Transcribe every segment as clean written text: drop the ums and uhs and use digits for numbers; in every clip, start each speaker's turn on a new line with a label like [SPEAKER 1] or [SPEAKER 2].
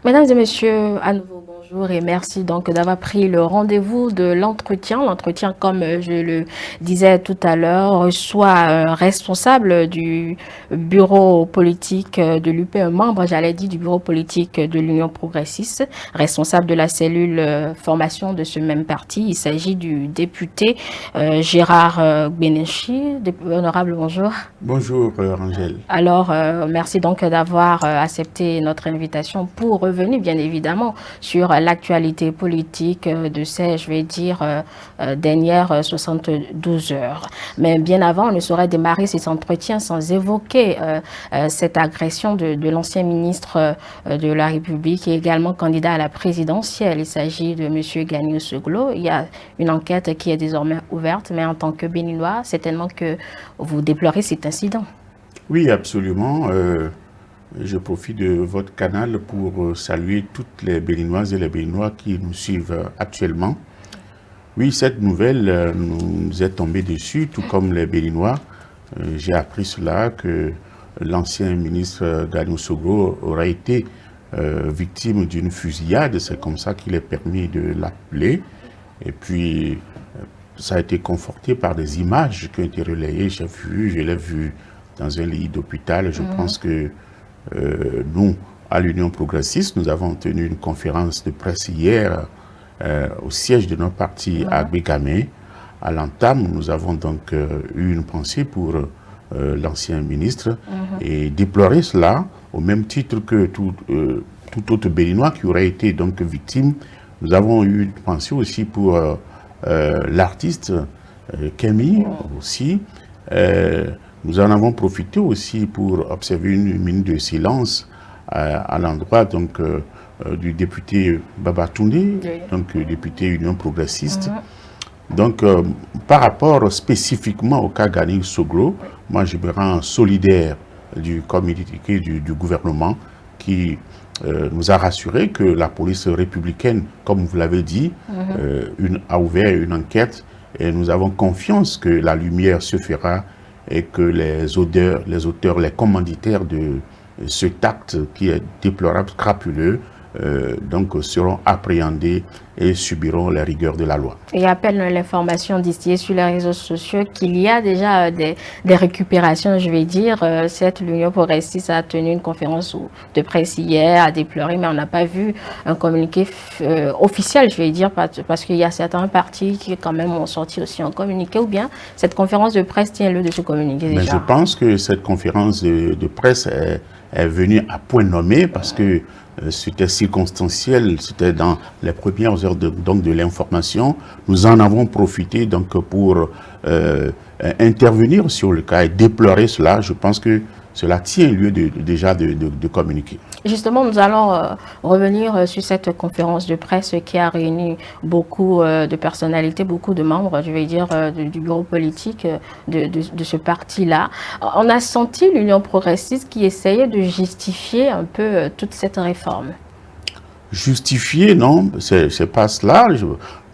[SPEAKER 1] Mesdames et messieurs, à nouveau bonjour et merci donc d'avoir pris le rendez-vous de l'entretien. L'entretien, comme je le disais tout à l'heure, reçoit un responsable du bureau politique de l'UPE, membre, j'allais dire, du bureau politique de l'Union progressiste, responsable de la cellule formation de ce même parti. Il s'agit du député Gérard Benechi. Honorable, bonjour.
[SPEAKER 2] Bonjour Angèle.
[SPEAKER 1] Alors, merci donc d'avoir accepté notre invitation pour revenir bien évidemment sur l'actualité politique de ces, je vais dire, dernières 72 heures. Mais bien avant, on ne saurait démarrer cet entretien sans évoquer cette agression de l'ancien ministre de la République et également candidat à la présidentielle. Il s'agit de M. Gagnon Soglo. Il y a une enquête qui est désormais ouverte, mais en tant que Béninois, certainement que vous déplorez cet incident.
[SPEAKER 2] Oui, absolument. Je profite de votre canal pour saluer toutes les Béninoises et les Béninois qui nous suivent actuellement. Oui, cette nouvelle nous est tombée dessus, tout comme les Béninois. J'ai appris cela, que l'ancien ministre Gagnon Soglo aura été victime d'une fusillade. C'est comme ça qu'il est permis de l'appeler. Et puis, ça a été conforté par des images qui ont été relayées. Je l'ai vu dans un lit d'hôpital. Je pense que nous, à l'Union progressiste, nous avons tenu une conférence de presse hier au siège de notre parti à Bégamé. À l'entame, nous avons donc eu une pensée pour l'ancien ministre et déplorer cela au même titre que tout autre Béninois qui aurait été donc victime. Nous avons eu une pensée aussi pour l'artiste Kémy aussi. Nous en avons profité aussi pour observer une minute de silence à l'endroit donc du député Baba Toundé, donc député Union progressiste. Donc par rapport spécifiquement au cas Gagnon Soglo, moi je me rends solidaire du communiqué du gouvernement qui nous a rassuré que la police républicaine, comme vous l'avez dit, a ouvert une enquête et nous avons confiance que la lumière se fera et que les auteurs, les commanditaires de cet acte qui est déplorable, crapuleux, donc seront appréhendés et subiront les rigueurs de la loi.
[SPEAKER 1] Et appelle l'information distillée sur les réseaux sociaux qu'il y a déjà des récupérations, je vais dire. Certes, l'Union progressiste a tenu une conférence de presse hier, a déploré, mais on n'a pas vu un communiqué officiel, je vais dire, parce qu'il y a certains partis qui quand même ont sorti aussi un communiqué, ou bien cette conférence de presse tient lieu de ce communiqué déjà.
[SPEAKER 2] Mais je pense que cette conférence de presse est venue à point nommé parce que c'était circonstanciel, c'était dans les premières heures de l'information. Nous en avons profité donc pour intervenir sur le cas et déplorer cela. Je pense que cela tient lieu déjà de communiquer.
[SPEAKER 1] Justement, nous allons revenir sur cette conférence de presse qui a réuni beaucoup de personnalités, beaucoup de membres, je vais dire, du bureau politique de ce parti-là. On a senti l'Union progressiste qui essayait de justifier un peu toute cette réforme.
[SPEAKER 2] Justifier, non, c'est pas cela.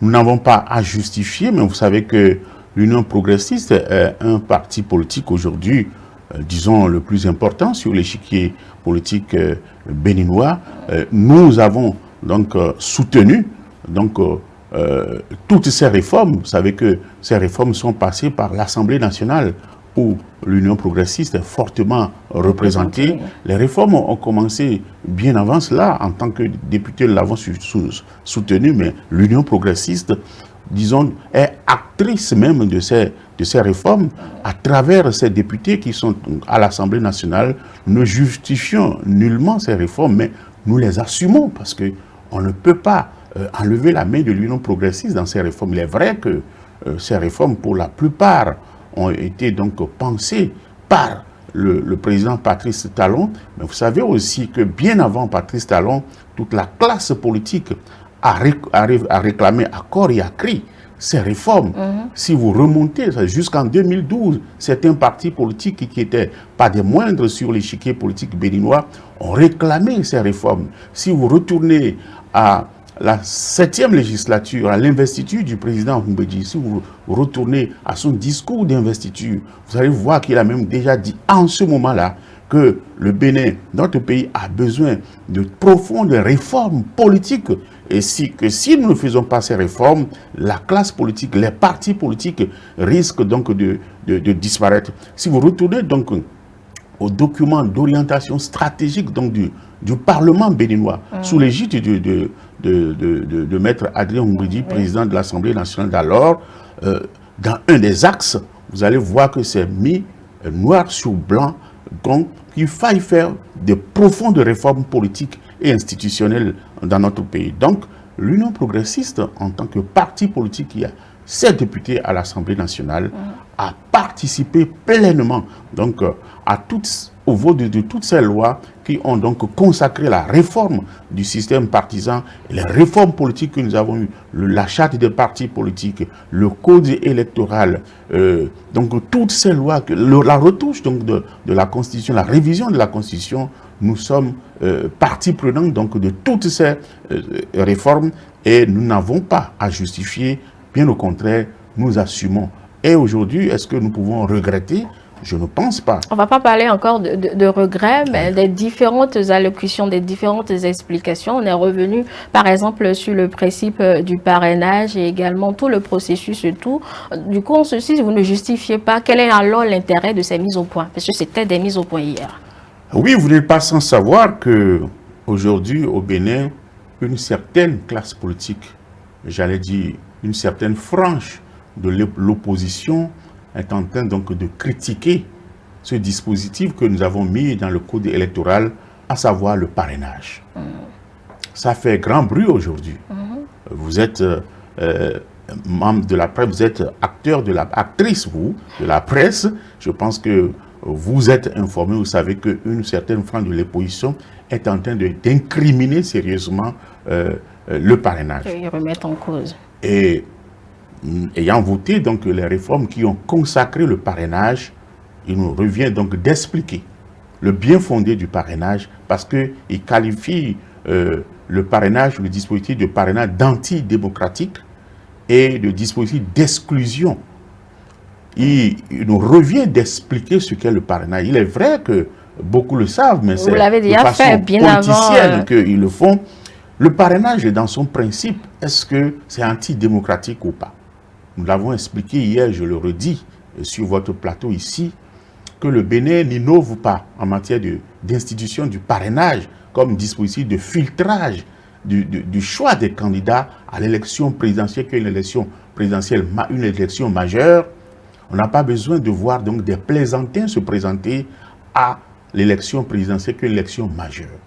[SPEAKER 2] Nous n'avons pas à justifier, mais vous savez que l'Union progressiste est un parti politique aujourd'hui, disons, le plus important sur l'échiquier politique béninois. Nous avons donc soutenu toutes ces réformes. Vous savez que ces réformes sont passées par l'Assemblée nationale où l'Union progressiste est fortement représentée. Les réformes ont commencé bien avant cela. En tant que député, nous l'avons soutenu, mais l'Union progressiste, disons, est actrice même de ces réformes à travers ces députés qui sont à l'Assemblée nationale. Nous ne justifions nullement ces réformes, mais nous les assumons parce qu'on ne peut pas enlever la main de l'Union progressiste dans ces réformes. Il est vrai que ces réformes, pour la plupart, ont été donc pensées par le président Patrice Talon. Mais vous savez aussi que bien avant Patrice Talon, toute la classe politique a réclamé à corps et à cri ces réformes. Si vous remontez jusqu'en 2012, certains partis politiques qui n'étaient pas des moindres sur l'échiquier politique béninois ont réclamé ces réformes. Si vous retournez à la 7e législature, à l'investiture du président Mbedji, si vous retournez à son discours d'investiture, vous allez voir qu'il a même déjà dit en ce moment-là que le Bénin, notre pays, a besoin de profondes réformes politiques. Et si nous ne faisons pas ces réformes, la classe politique, les partis politiques risquent donc de disparaître. Si vous retournez donc au document d'orientation stratégique donc du Parlement béninois, sous l'égide de Maître Adrien Ngouidi, président de l'Assemblée nationale d'alors, dans un des axes, vous allez voir que c'est mis noir sur blanc, donc qu'il faille faire de profondes réformes politiques et institutionnelles dans notre pays. Donc, l'Union progressiste, en tant que parti politique qui a 7 députés à l'Assemblée nationale, a participé pleinement donc, au vote de toutes ces lois qui ont donc consacré la réforme du système partisan, les réformes politiques que nous avons eues, la charte des partis politiques, le code électoral, donc toutes ces lois, la retouche donc de la Constitution, la révision de la Constitution, nous sommes partie prenante donc de toutes ces réformes et nous n'avons pas à justifier, bien au contraire, nous assumons. Et aujourd'hui, est-ce que nous pouvons regretter? Je ne pense pas.
[SPEAKER 1] On ne va pas parler encore de regrets, mais des différentes allocutions, des différentes explications. On est revenu, par exemple, sur le principe du parrainage et également tout le processus et tout. Du coup, on se dit, vous ne justifiez pas. Quel est alors l'intérêt de ces mises au point? Parce que c'était des mises au point hier.
[SPEAKER 2] Oui, vous n'êtes pas sans savoir qu'aujourd'hui, au Bénin, une certaine classe politique, j'allais dire une certaine frange de l'opposition, est en train donc de critiquer ce dispositif que nous avons mis dans le code électoral, à savoir le parrainage. Ça fait grand bruit aujourd'hui. Vous êtes membre de la presse, vous êtes actrice, vous, de la presse. Je pense que vous êtes informé, vous savez qu'une certaine frange de l'opposition est en train d'incriminer sérieusement le parrainage.
[SPEAKER 1] Et remettre en cause.
[SPEAKER 2] Et ayant voté donc les réformes qui ont consacré le parrainage, il nous revient donc d'expliquer le bien fondé du parrainage parce qu'il qualifie le parrainage, le dispositif de parrainage d'antidémocratique et de dispositif d'exclusion. Il nous revient d'expliquer ce qu'est le parrainage. Il est vrai que beaucoup le savent, mais c'est de façon politicienne qu'ils le font. Le parrainage, dans son principe, est-ce que c'est antidémocratique ou pas? Nous l'avons expliqué hier, je le redis, sur votre plateau ici, que le Bénin n'innove pas en matière d'institution du parrainage comme dispositif de filtrage du choix des candidats à l'élection présidentielle, qui est une élection présidentielle, une élection majeure. On n'a pas besoin de voir donc des plaisantins se présenter à l'élection présidentielle, qui est une élection majeure.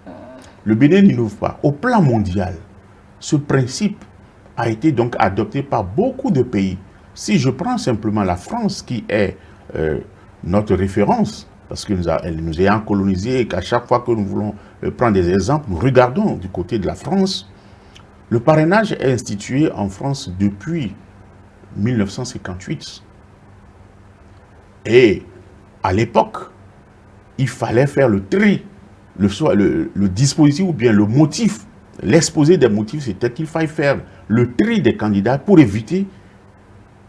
[SPEAKER 2] Le Bénin n'innove pas. Au plan mondial, ce principe a été donc adopté par beaucoup de pays. Si je prends simplement la France, qui est notre référence, parce qu'elle nous ayant colonisé et qu'à chaque fois que nous voulons prendre des exemples, nous regardons du côté de la France. Le parrainage est institué en France depuis 1958. Et à l'époque, il fallait faire le tri, le dispositif ou bien le motif. L'exposé des motifs, c'était qu'il fallait faire le tri des candidats pour éviter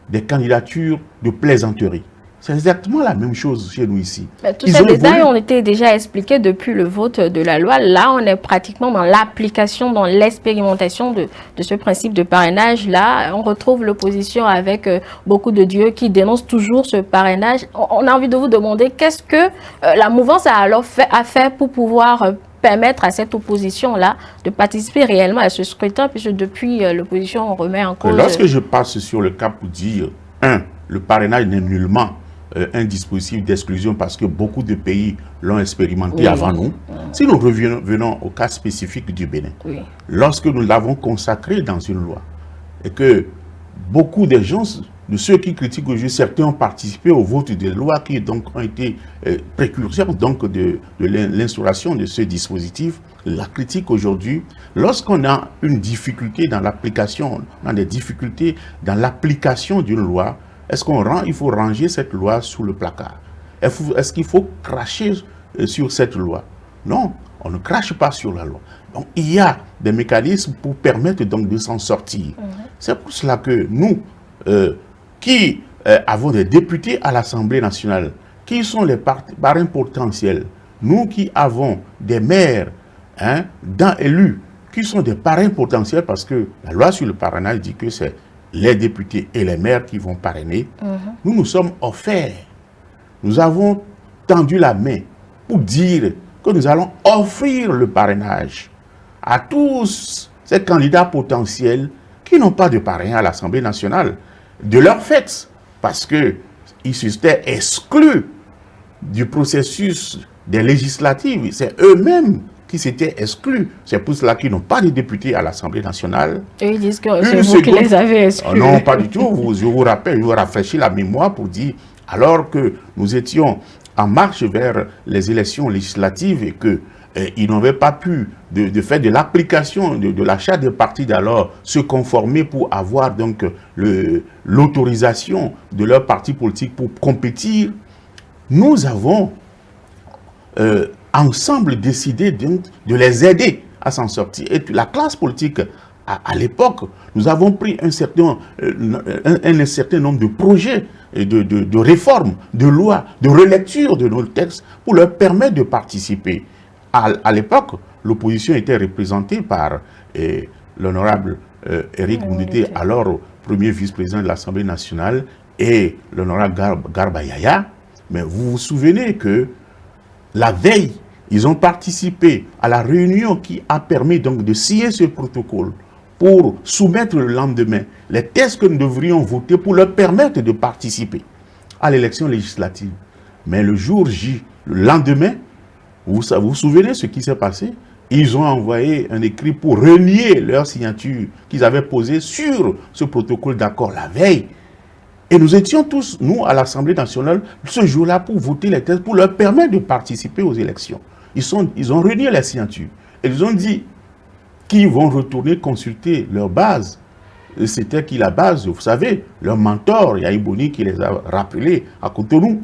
[SPEAKER 2] des candidatures de plaisanterie. C'est exactement la même chose chez nous ici.
[SPEAKER 1] Mais tous ces détails ont été déjà expliqués depuis le vote de la loi. Là, on est pratiquement dans l'application, dans l'expérimentation de ce principe de parrainage. Là, on retrouve l'opposition avec beaucoup de dieux qui dénoncent toujours ce parrainage. On a envie de vous demander qu'est-ce que la mouvance a alors fait pour pouvoir permettre à cette opposition-là de participer réellement à ce scrutin, puisque depuis l'opposition, on remet en cause...
[SPEAKER 2] Lorsque je passe sur le cas pour dire, le parrainage n'est nullement un dispositif d'exclusion parce que beaucoup de pays l'ont expérimenté avant nous. Si nous revenons au cas spécifique du Bénin, lorsque nous l'avons consacré dans une loi et que beaucoup de gens, de ceux qui critiquent aujourd'hui, certains ont participé au vote des lois qui donc ont été précurseurs donc de l'instauration de ce dispositif. La critique aujourd'hui, lorsqu'on a une difficulté dans l'application, on a des difficultés dans l'application d'une loi, est-ce qu'il faut ranger cette loi sous le placard? Est-ce qu'il faut cracher sur cette loi? Non, on ne crache pas sur la loi. Donc, il y a des mécanismes pour permettre donc de s'en sortir. C'est pour cela que nous, qui avons des députés à l'Assemblée nationale, qui sont les parrains potentiels, nous qui avons des maires élus, qui sont des parrains potentiels, parce que la loi sur le parrainage dit que c'est les députés et les maires qui vont parrainer, nous nous sommes offerts. Nous avons tendu la main pour dire que nous allons offrir le parrainage à tous ces candidats potentiels qui n'ont pas de parrain à l'Assemblée nationale, de leur fait, parce qu'ils s'étaient exclus du processus des législatives. C'est eux-mêmes qui s'étaient exclus. C'est pour cela qu'ils n'ont pas de députés à l'Assemblée nationale.
[SPEAKER 1] Et ils disent que c'est vous qui les avez exclus.
[SPEAKER 2] Non, pas du tout. Je vous rappelle, je vous rafraîchis la mémoire pour dire, alors que nous étions en marche vers les élections législatives et que ils n'avaient pas pu, de faire de l'application de l'achat des partis d'alors, se conformer pour avoir donc l'autorisation de leur parti politique pour compétir, nous avons ensemble décidé de les aider à s'en sortir. Et la classe politique, à l'époque, nous avons pris un certain nombre de projets, de réformes, de lois, de relecture de nos textes pour leur permettre de participer. À l'époque, l'opposition était représentée par l'honorable Éric Moundité, alors premier vice-président de l'Assemblée nationale, et l'honorable Garba Yaya. Mais vous vous souvenez que la veille, ils ont participé à la réunion qui a permis donc de signer ce protocole pour soumettre le lendemain les textes que nous devrions voter pour leur permettre de participer à l'élection législative. Mais le jour J, le lendemain, vous vous souvenez ce qui s'est passé? Ils ont envoyé un écrit pour renier leur signature qu'ils avaient posée sur ce protocole d'accord la veille. Et nous étions tous, nous, à l'Assemblée nationale, ce jour-là, pour voter les textes, pour leur permettre de participer aux élections. Ils ont renié la signature. Et ils ont dit qu'ils vont retourner consulter leur base. C'était qui la base? Vous savez, leur mentor, Yahi Boni, qui les a rappelés à Cotonou.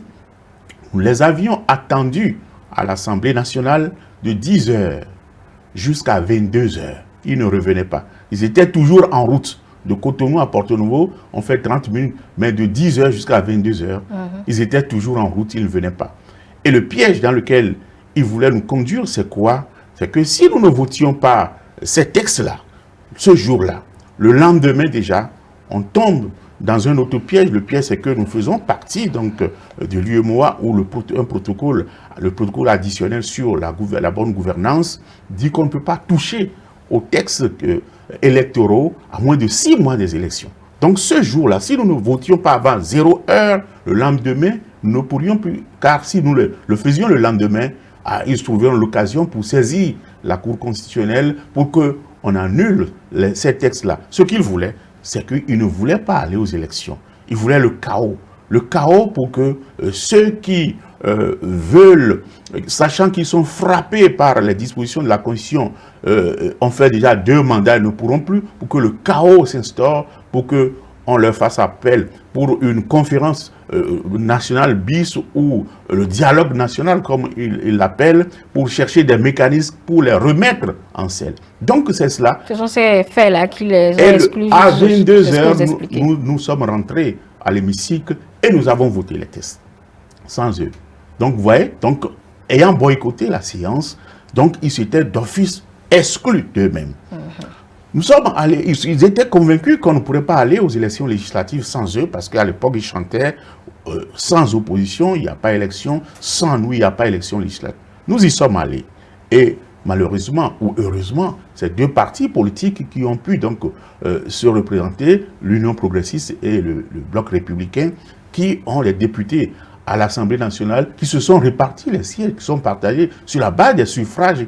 [SPEAKER 2] Nous les avions attendus à l'Assemblée nationale de 10h jusqu'à 22h. Ils ne revenaient pas. Ils étaient toujours en route. De Cotonou à Porto-Nouveau, on fait 30 minutes, mais de 10h jusqu'à 22h, ils étaient toujours en route, ils ne venaient pas. Et le piège dans lequel ils voulaient nous conduire, c'est quoi? C'est que si nous ne votions pas ces textes-là, ce jour-là, le lendemain déjà, on tombe dans un autre piège. Le piège, c'est que nous faisons partie donc de l'UEMOA où le protocole additionnel sur la bonne gouvernance dit qu'on ne peut pas toucher aux textes électoraux à moins de 6 mois des élections. Donc ce jour-là, si nous ne votions pas avant 0 heure, le lendemain, nous ne pourrions plus, car si nous le faisions le lendemain, ils trouveront l'occasion pour saisir la Cour constitutionnelle pour qu'on annule ces textes-là. Ce qu'ils voulaient, c'est qu'ils ne voulaient pas aller aux élections. Ils voulaient le chaos. Le chaos pour que ceux qui veulent, sachant qu'ils sont frappés par les dispositions de la Constitution, ont fait déjà 2 mandats, ne pourront plus, pour que le chaos s'instaure, pour qu'on leur fasse appel pour une conférence nationale bis ou le dialogue national, comme ils l'appellent, pour chercher des mécanismes pour les remettre en selle. Donc c'est cela.
[SPEAKER 1] Ce sont ces faits-là qui les ont exclus.
[SPEAKER 2] À 22h, nous sommes rentrés à l'hémicycle et nous avons voté les tests. Sans eux. Donc vous voyez, donc, ayant boycotté la séance, donc ils s'étaient d'office exclus d'eux-mêmes. Nous sommes allés, ils étaient convaincus qu'on ne pourrait pas aller aux élections législatives sans eux, parce qu'à l'époque, ils chantaient sans opposition, il n'y a pas élection, sans nous, il n'y a pas élection législative. Nous y sommes allés. Et malheureusement ou heureusement, c'est 2 partis politiques qui ont pu donc se représenter, l'Union progressiste et le Bloc républicain, qui ont les députés à l'Assemblée nationale, qui se sont répartis les sièges, qui sont partagés sur la base des suffrages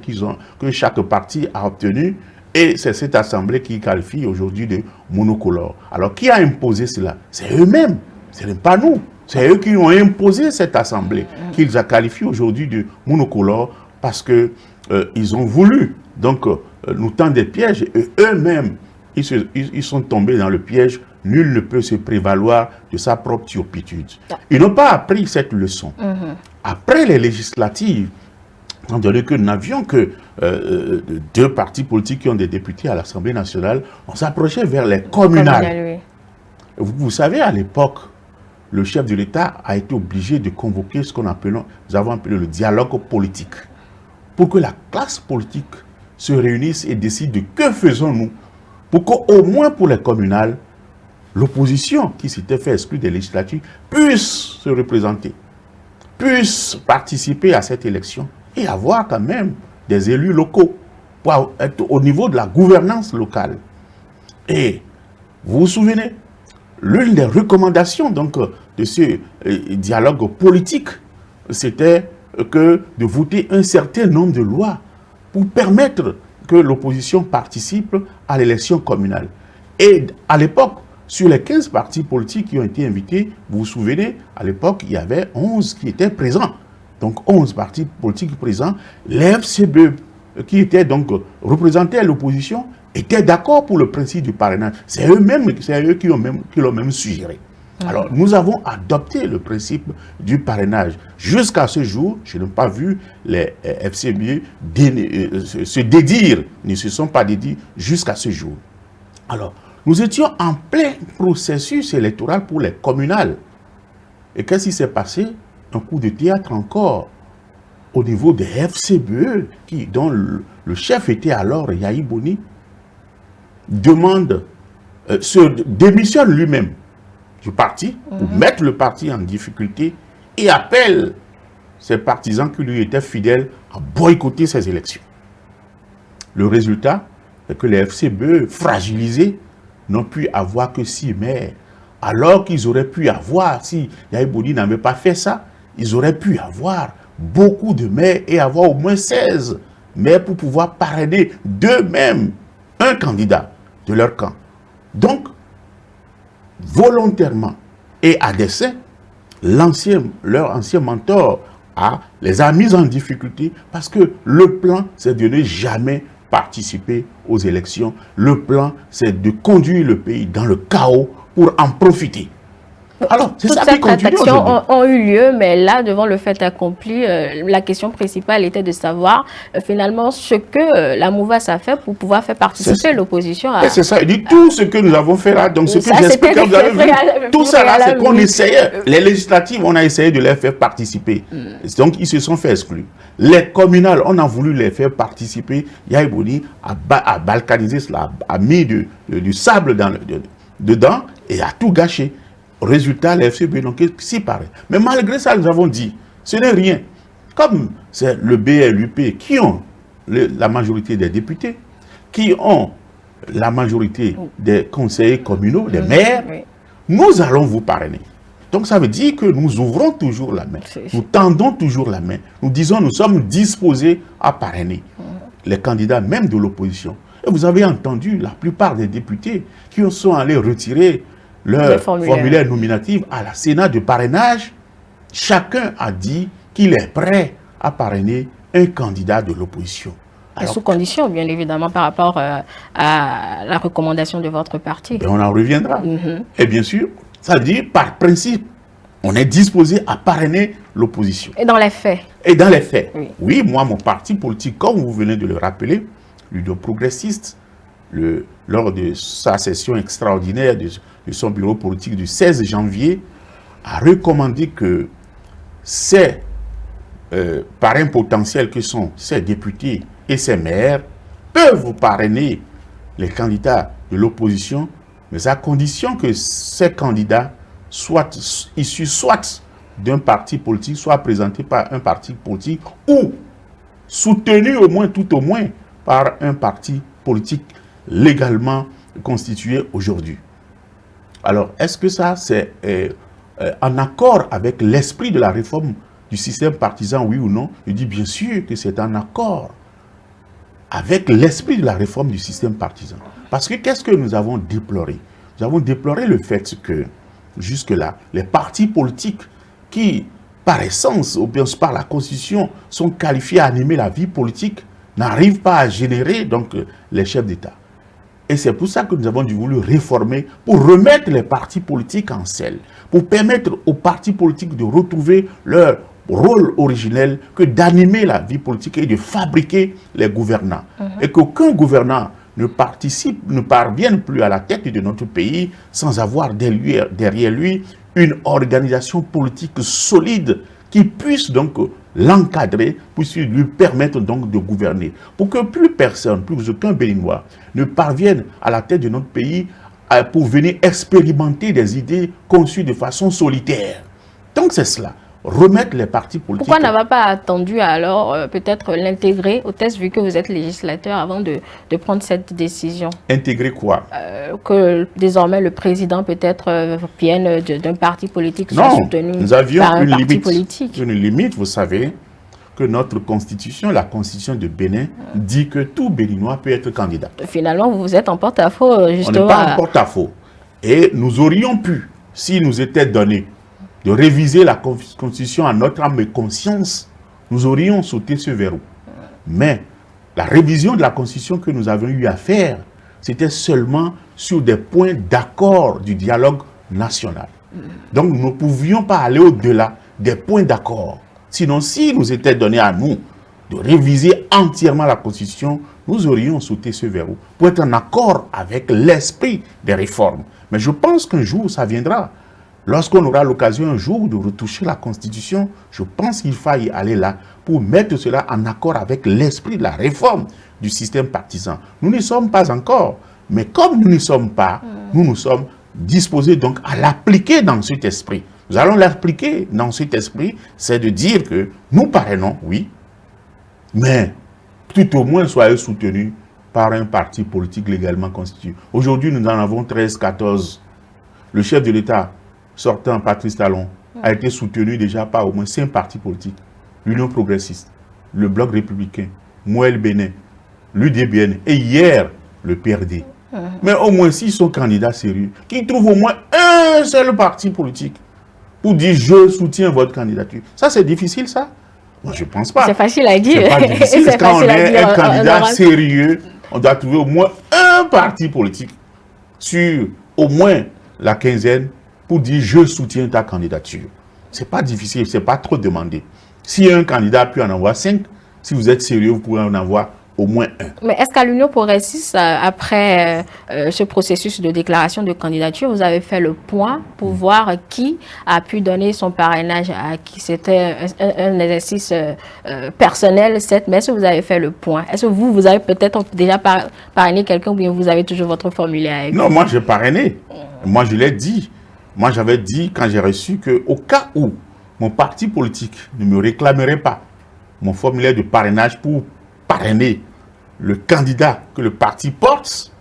[SPEAKER 2] que chaque parti a obtenus. Et c'est cette assemblée qui qualifie aujourd'hui de monocolore. Alors, qui a imposé cela? C'est eux-mêmes, ce n'est pas nous. C'est eux qui ont imposé cette assemblée, qu'ils qualifient aujourd'hui de monocolore, parce qu'ils ont voulu donc, nous tendre des pièges, et eux-mêmes, ils sont tombés dans le piège. Nul ne peut se prévaloir de sa propre turpitude. Ils n'ont pas appris cette leçon. Après les législatives, étant donné que nous n'avions que 2 partis politiques qui ont des députés à l'Assemblée nationale, on s'approchait vers les communales.
[SPEAKER 1] Oui.
[SPEAKER 2] Vous savez, à l'époque, le chef de l'État a été obligé de convoquer ce nous avons appelé le dialogue politique, pour que la classe politique se réunisse et décide de que faisons-nous, pour qu'au moins pour les communales, l'opposition qui s'était fait exclure des législatives puisse se représenter, puisse participer à cette élection et avoir quand même des élus locaux pour être au niveau de la gouvernance locale. Et vous vous souvenez, l'une des recommandations donc, de ce dialogue politique, c'était que de voter un certain nombre de lois pour permettre que l'opposition participe à l'élection communale. Et à l'époque, sur les 15 partis politiques qui ont été invités, vous vous souvenez, à l'époque, il y avait 11 qui étaient présents. Donc 11 partis politiques présents. Les FCBE, qui étaient donc représentés à l'opposition, étaient d'accord pour le principe du parrainage. C'est eux-mêmes, c'est eux qui l'ont même suggéré. Alors, nous avons adopté le principe du parrainage. Jusqu'à ce jour, je n'ai pas vu les FCBE se dédire, ne se sont pas dédits jusqu'à ce jour. Alors, nous étions en plein processus électoral pour les communales. Et qu'est-ce qui s'est passé? Un coup de théâtre encore au niveau des FCBE, dont le chef était alors Yahi Boni, se démissionne lui-même du parti pour mettre le parti en difficulté et appelle ses partisans qui lui étaient fidèles à boycotter ces élections. Le résultat est que les FCBE fragilisés n'ont pu avoir que 6 maires, alors qu'ils auraient pu avoir, si Yahi Boni n'avait pas fait ça, ils auraient pu avoir beaucoup de maires et avoir au moins 16 maires pour pouvoir parrainer d'eux-mêmes un candidat de leur camp. Donc, volontairement et à dessein, leur ancien mentor les a mis en difficulté parce que le plan, c'est de ne jamais participer aux élections. Le plan, c'est de conduire le pays dans le chaos pour en profiter. Alors, c'est ça qui continue aujourd'hui. Toutes ces
[SPEAKER 1] transactions ont eu lieu, mais là, devant le fait accompli, la question principale était de savoir finalement ce que la Mouvasse a fait pour pouvoir faire participer l'opposition à...
[SPEAKER 2] C'est ça, il dit tout ce que nous avons fait là, donc ce que j'explique, vous avez vu, tout ça là, c'est qu'on essayait, les législatives, on a essayé de les faire participer. Donc, ils se sont fait exclure. Les communales, on a voulu les faire participer. Yahi Boni a balkanisé cela, a mis du sable dedans et a tout gâché. Résultat, les FCBE n'ont que s'y paraît. Mais malgré ça, nous avons dit, ce n'est rien. Comme c'est le BLUP qui ont la majorité des députés, qui ont la majorité des conseillers communaux, des maires, nous allons vous parrainer. Donc ça veut dire que nous ouvrons toujours la main, nous tendons toujours la main, nous disons nous sommes disposés à parrainer les candidats même de l'opposition. Et vous avez entendu la plupart des députés qui sont allés retirer leur formulaire nominatif à la Sénat de parrainage. Chacun a dit qu'il est prêt à parrainer un candidat de l'opposition.
[SPEAKER 1] Sous condition, bien évidemment, par rapport à la recommandation de votre parti.
[SPEAKER 2] On en reviendra. Et bien sûr, ça veut dire, par principe, on est disposé à parrainer l'opposition.
[SPEAKER 1] Et dans les faits?
[SPEAKER 2] Et dans les faits. Oui, moi, mon parti politique, comme vous venez de le rappeler, l'Union progressiste, lors de sa session extraordinaire de son bureau politique du 16 janvier, a recommandé que ces parrains potentiels que sont ces députés et ces maires peuvent parrainer les candidats de l'opposition, mais à condition que ces candidats soient issus soit d'un parti politique, soit présentés par un parti politique, ou soutenus tout au moins par un parti politique légalement constitué aujourd'hui. Alors, est-ce que ça, c'est en accord avec l'esprit de la réforme du système partisan, oui ou non? Je dis bien sûr que c'est en accord avec l'esprit de la réforme du système partisan. Parce que qu'est-ce que nous avons déploré? Nous avons déploré le fait que, jusque-là, les partis politiques qui, par essence, ou bien par la Constitution, sont qualifiés à animer la vie politique, n'arrivent pas à générer donc les chefs d'État. Et c'est pour ça que nous avons voulu réformer, pour remettre les partis politiques en selle, pour permettre aux partis politiques de retrouver leur rôle originel que d'animer la vie politique et de fabriquer les gouvernants. Et qu'aucun gouvernant ne parvienne plus à la tête de notre pays sans avoir derrière lui une organisation politique solide qui puisse donc l'encadrer, puisse lui permettre donc de gouverner. Pour que plus personne, plus aucun Béninois ne parvienne à la tête de notre pays pour venir expérimenter des idées conçues de façon solitaire. Donc c'est cela. Remettre les partis politiques.
[SPEAKER 1] Pourquoi n'avoir pas attendu alors peut-être l'intégrer au test vu que vous êtes législateur avant de prendre cette décision?
[SPEAKER 2] Intégrer quoi?
[SPEAKER 1] Que désormais le président peut-être vienne d'un parti politique soit soutenu
[SPEAKER 2] nous avions
[SPEAKER 1] par un
[SPEAKER 2] une
[SPEAKER 1] parti
[SPEAKER 2] limite,
[SPEAKER 1] politique.
[SPEAKER 2] Une limite, vous savez, que notre constitution, la constitution de Bénin, dit que tout Béninois peut être candidat.
[SPEAKER 1] Finalement, vous êtes en porte-à-faux justement.
[SPEAKER 2] On n'est pas en porte-à-faux. Et nous aurions pu, si nous était donné de réviser la Constitution à notre âme et conscience, nous aurions sauté ce verrou. Mais la révision de la Constitution que nous avions eu à faire, c'était seulement sur des points d'accord du dialogue national. Donc nous ne pouvions pas aller au-delà des points d'accord. Sinon, si nous était donné à nous de réviser entièrement la Constitution, nous aurions sauté ce verrou pour être en accord avec l'esprit des réformes. Mais je pense qu'un jour, ça viendra. Lorsqu'on aura l'occasion un jour de retoucher la Constitution, je pense qu'il faille aller là pour mettre cela en accord avec l'esprit de la réforme du système partisan. Nous n'y sommes pas encore, mais comme nous n'y sommes pas, nous nous sommes disposés donc à l'appliquer dans cet esprit. Nous allons l'appliquer dans cet esprit, c'est de dire que nous parrainons, oui, mais tout au moins soyez soutenus par un parti politique légalement constitué. Aujourd'hui, nous en avons 13, 14. Le chef de l'État sortant, Patrice Talon, a été soutenu déjà par au moins 5 partis politiques. L'Union progressiste, le Bloc républicain, Moël Bénin, l'UDBN et hier, le PRD. Mais au moins, s'ils sont candidats sérieux, qu'ils trouvent au moins un seul parti politique pour dire « je soutiens votre candidature ». Ça, c'est difficile, ça? Moi, je ne pense pas.
[SPEAKER 1] C'est facile à dire.
[SPEAKER 2] C'est pas difficile. Quand on est un candidat sérieux, on doit trouver au moins un parti politique sur au moins la quinzaine pour dire « je soutiens ta candidature ». Ce n'est pas difficile, ce n'est pas trop demandé. Si un candidat peut en avoir 5, si vous êtes sérieux, vous pouvez en avoir au moins un.
[SPEAKER 1] Mais est-ce qu'à l'Union progressiste, après ce processus de déclaration de candidature, vous avez fait le point pour voir qui a pu donner son parrainage à qui? C'était un exercice personnel, certes, mais est-ce que vous avez fait le point? Est-ce que vous avez peut-être déjà parrainé quelqu'un ou bien vous avez toujours votre formulaire avec vous?
[SPEAKER 2] Non, moi j'ai parrainé. Moi je l'ai dit. Moi j'avais dit quand j'ai reçu qu'au cas où mon parti politique ne me réclamerait pas mon formulaire de parrainage pour parrainer le candidat que le parti porte,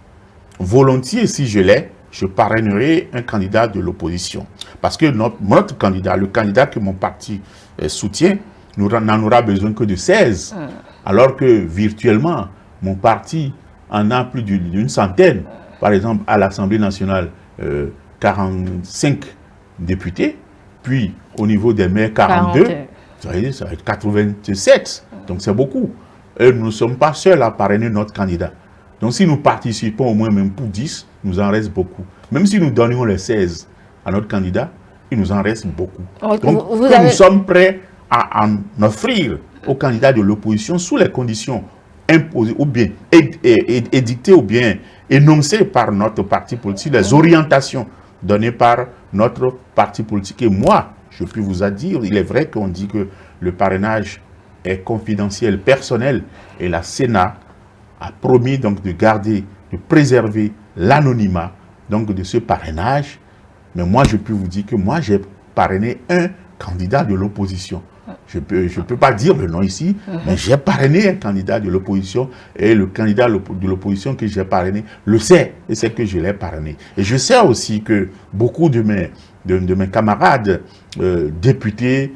[SPEAKER 2] volontiers, si je l'ai, je parrainerai un candidat de l'opposition. Parce que notre candidat, le candidat que mon parti soutient, n'en aura besoin que de 16. Alors que virtuellement, mon parti en a plus d'une centaine. Par exemple, à l'Assemblée nationale, 45 députés, puis au niveau des maires, 42. Ça va être 87. Donc c'est beaucoup. Et nous ne sommes pas seuls à parrainer notre candidat. Donc si nous participons au moins même pour 10, il nous en reste beaucoup. Même si nous donnions les 16 à notre candidat, il nous en reste beaucoup. Donc nous sommes prêts à en offrir aux candidats de l'opposition sous les conditions imposées ou bien édictées ou bien énoncées par notre parti politique, les orientations données par notre parti politique. Et moi, je peux vous dire, il est vrai qu'on dit que le parrainage est confidentiel, personnel, et la Sénat a promis donc de garder, de préserver l'anonymat donc de ce parrainage. Mais moi, je peux vous dire que moi, j'ai parrainé un candidat de l'opposition. Je peux pas dire le nom ici, mais j'ai parrainé un candidat de l'opposition, et le candidat de l'opposition que j'ai parrainé le sait, et c'est que je l'ai parrainé. Et je sais aussi que beaucoup de mes camarades députés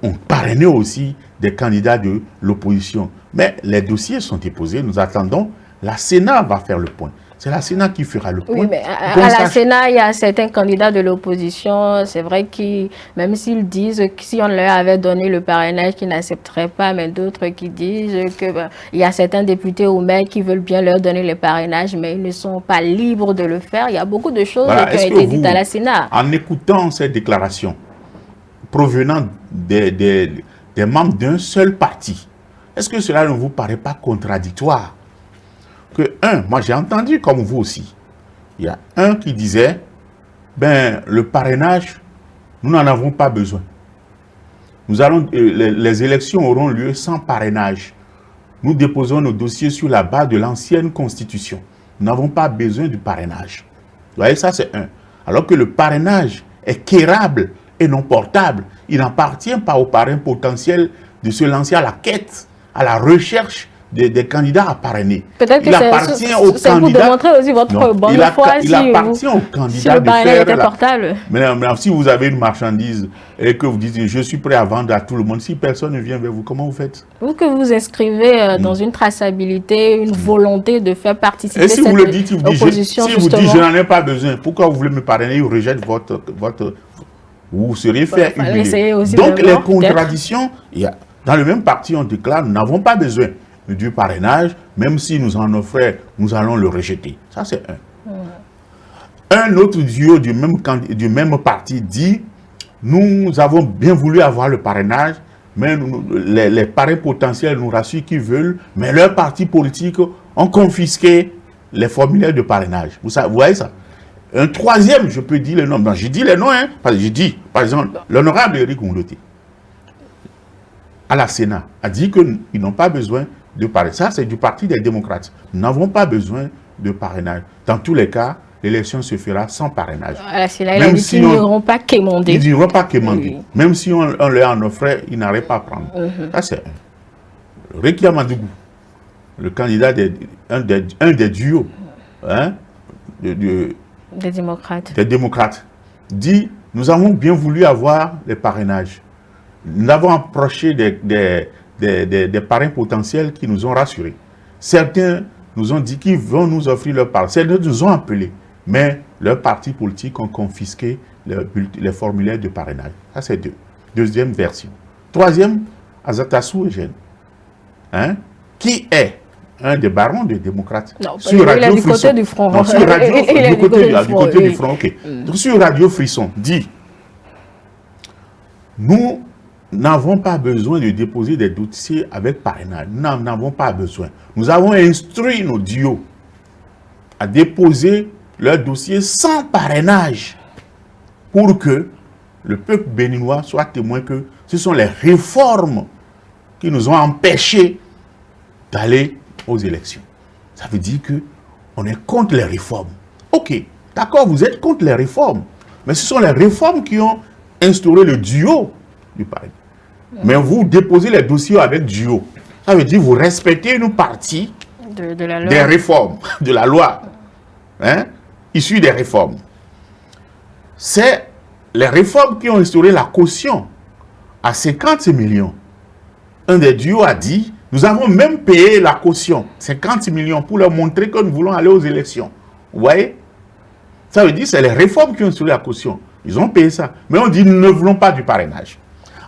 [SPEAKER 2] ont parrainé aussi des candidats de l'opposition. Mais les dossiers sont déposés, nous attendons, la Sénat va faire le point. C'est la Sénat qui fera le point.
[SPEAKER 1] Oui, mais à la Sénat, il y a certains candidats de l'opposition, c'est vrai que même s'ils disent que si on leur avait donné le parrainage, qu'ils n'accepteraient pas, mais d'autres qui disent qu'il y a certains députés ou maires qui veulent bien leur donner le parrainage, mais ils ne sont pas libres de le faire. Il y a beaucoup de choses qui ont été dites à la Sénat.
[SPEAKER 2] En écoutant ces déclarations provenant des membres d'un seul parti, est-ce que cela ne vous paraît pas contradictoire? Que moi j'ai entendu comme vous aussi, il y a un qui disait Ben, le parrainage, nous n'en avons pas besoin. Les élections auront lieu sans parrainage. Nous déposons nos dossiers sur la base de l'ancienne constitution. Nous n'avons pas besoin du parrainage. Vous voyez, ça c'est un. Alors que le parrainage est quérable et non portable. Il n'appartient pas aux parrains potentiels de se lancer à la quête, à la recherche des candidats à parrainer.
[SPEAKER 1] Peut-être que c'est pour démontrer aussi votre bonne foi.
[SPEAKER 2] Il appartient aux candidats
[SPEAKER 1] si le parrainage était portable.
[SPEAKER 2] Mais si vous avez une marchandise et que vous dites je suis prêt à vendre à tout le monde, si personne ne vient vers vous, comment vous faites?
[SPEAKER 1] Vous que vous inscrivez dans une traçabilité, une volonté de faire participer
[SPEAKER 2] et si
[SPEAKER 1] cette
[SPEAKER 2] vous le dites,
[SPEAKER 1] opposition,
[SPEAKER 2] si vous dites je n'en ai pas besoin, pourquoi vous voulez me parrainer? Vous rejetez votre vous serez fait humilier. Donc les contradictions, dans le même parti on déclare nous n'avons pas besoin du parrainage, même si nous en offrait, nous allons le rejeter. Ça, c'est un. Un autre duo du même parti dit, nous avons bien voulu avoir le parrainage, mais les parrains potentiels nous rassurent qu'ils veulent, mais leurs partis politiques ont confisqué les formulaires de parrainage. Vous voyez ça? Un troisième, je peux dire les noms. Je dis les noms, hein, parce que je dis, par exemple, l'honorable Éric Ngoundoti, à la Sénat, a dit qu'ils n'ont pas besoin de parrainage. Ça, c'est du Parti des démocrates. Nous n'avons pas besoin de parrainage. Dans tous les cas, l'élection se fera sans parrainage.
[SPEAKER 1] Même si ils n'iront pas quémander.
[SPEAKER 2] Ils n'iront pas quémander. Oui. Même si on leur en offrait, ils n'auraient pas à prendre. Ça, c'est un. Rekia Madougou, le candidat, un des duos hein,
[SPEAKER 1] des
[SPEAKER 2] démocrates, dit, nous avons bien voulu avoir les parrainages. Nous avons approché des parrains potentiels qui nous ont rassurés. Certains nous ont dit qu'ils vont nous offrir leur parrainage. Certains nous ont appelés, mais leurs partis politiques ont confisqué les formulaires de parrainage. Ça, c'est deuxième version. Troisième, Azatassou Eugène, hein, qui est un des barons des démocrates.
[SPEAKER 1] Non, sur Radio Frisson. Du côté du front.
[SPEAKER 2] Non, sur Radio, du côté du front, ok. Donc, sur Radio Frisson, dit, nous n'avons pas besoin de déposer des dossiers avec parrainage. Nous n'en avons pas besoin. Nous avons instruit nos duos à déposer leurs dossiers sans parrainage pour que le peuple béninois soit témoin que ce sont les réformes qui nous ont empêchés d'aller aux élections. Ça veut dire qu'on est contre les réformes. Ok, d'accord, vous êtes contre les réformes, mais ce sont les réformes qui ont instauré le duo du parrainage. Mais vous déposez les dossiers avec duo. Ça veut dire que vous respectez une partie des réformes, de la loi, hein, issue des réformes. C'est les réformes qui ont instauré la caution à 50 millions. Un des duos a dit, nous avons même payé la caution, 50 millions, pour leur montrer que nous voulons aller aux élections. Vous voyez? Ça veut dire que c'est les réformes qui ont instauré la caution. Ils ont payé ça. Mais on dit, nous ne voulons pas du parrainage.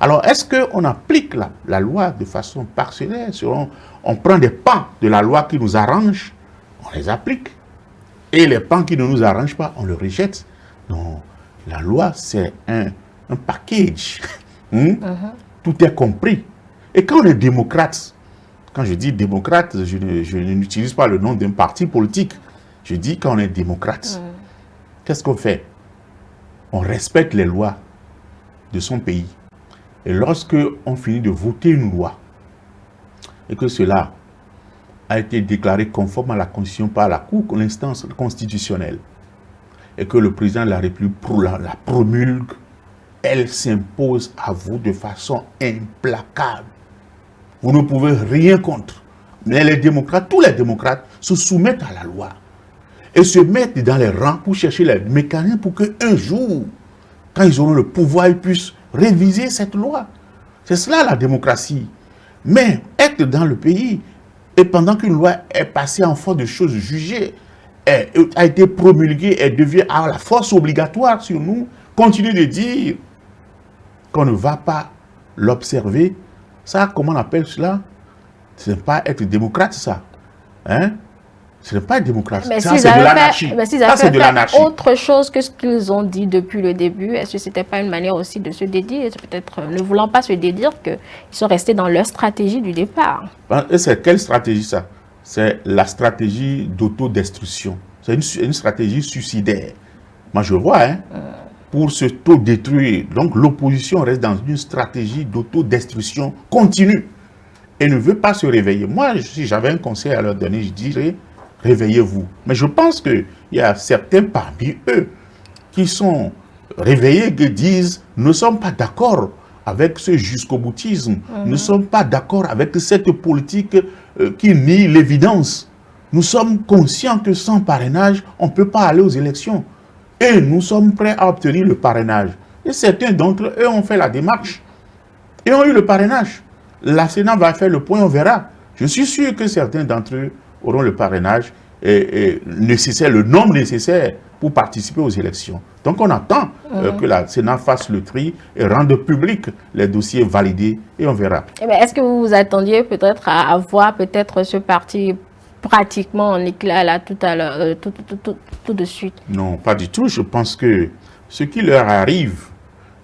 [SPEAKER 2] Alors, est-ce qu'on applique la loi de façon parcellaire? On prend des pans de la loi qui nous arrangent, on les applique. Et les pans qui ne nous arrangent pas, on les rejette. Non, la loi, c'est un package. Tout est compris. Et quand on est démocrate, quand je dis démocrate, je n'utilise pas le nom d'un parti politique. Je dis quand on est démocrate, qu'est-ce qu'on fait? On respecte les lois de son pays. Et lorsque on finit de voter une loi, et que cela a été déclaré conforme à la Constitution par la Cour, l'instance constitutionnelle, et que le président de la République la promulgue, elle s'impose à vous de façon implacable. Vous ne pouvez rien contre. Mais les démocrates, tous les démocrates, se soumettent à la loi et se mettent dans les rangs pour chercher les mécanismes pour qu'un jour, quand ils auront le pouvoir, ils puissent réviser cette loi. C'est cela la démocratie. Mais être dans le pays, et pendant qu'une loi est passée en force de choses jugées, a été promulguée et devient à la force obligatoire sur nous, continuer de dire qu'on ne va pas l'observer, ça, comment on appelle cela? Ce n'est pas être démocrate, ça. Hein? Ce n'est pas être démocrate.
[SPEAKER 1] Mais
[SPEAKER 2] ça, c'est de l'anarchie.
[SPEAKER 1] Ça, c'est de l'anarchie. Autre chose que ce qu'ils ont dit depuis le début, est-ce que ce n'était pas une manière aussi de se dédire? Peut-être ne voulant pas se dédire qu'ils sont restés dans leur stratégie du départ.
[SPEAKER 2] Et c'est quelle stratégie, ça? C'est la stratégie d'autodestruction. C'est une stratégie suicidaire. Moi, je vois, hein, pour s'auto-détruire. Donc, l'opposition reste dans une stratégie d'autodestruction continue et ne veut pas se réveiller. Moi, si j'avais un conseil à leur donner, je dirais, réveillez-vous. Mais je pense qu'il y a certains parmi eux qui sont réveillés, qui disent, nous ne sommes pas d'accord avec ce jusqu'au-boutisme. Nous ne sommes pas d'accord avec cette politique qui nie l'évidence. Nous sommes conscients que sans parrainage, on ne peut pas aller aux élections. Et nous sommes prêts à obtenir le parrainage. Et certains d'entre eux ont fait la démarche et ont eu le parrainage. La Sénat va faire le point, on verra. Je suis sûr que certains d'entre eux auront le parrainage nécessaire, le nombre nécessaire pour participer aux élections. Donc on attend que la Sénat fasse le tri et rende public les dossiers validés et on verra.
[SPEAKER 1] Est-ce que vous vous attendiez peut-être à voir peut-être ce parti pratiquement en éclat là tout à l'heure, tout de suite?
[SPEAKER 2] Non, pas du tout. Je pense que ce qui leur arrive,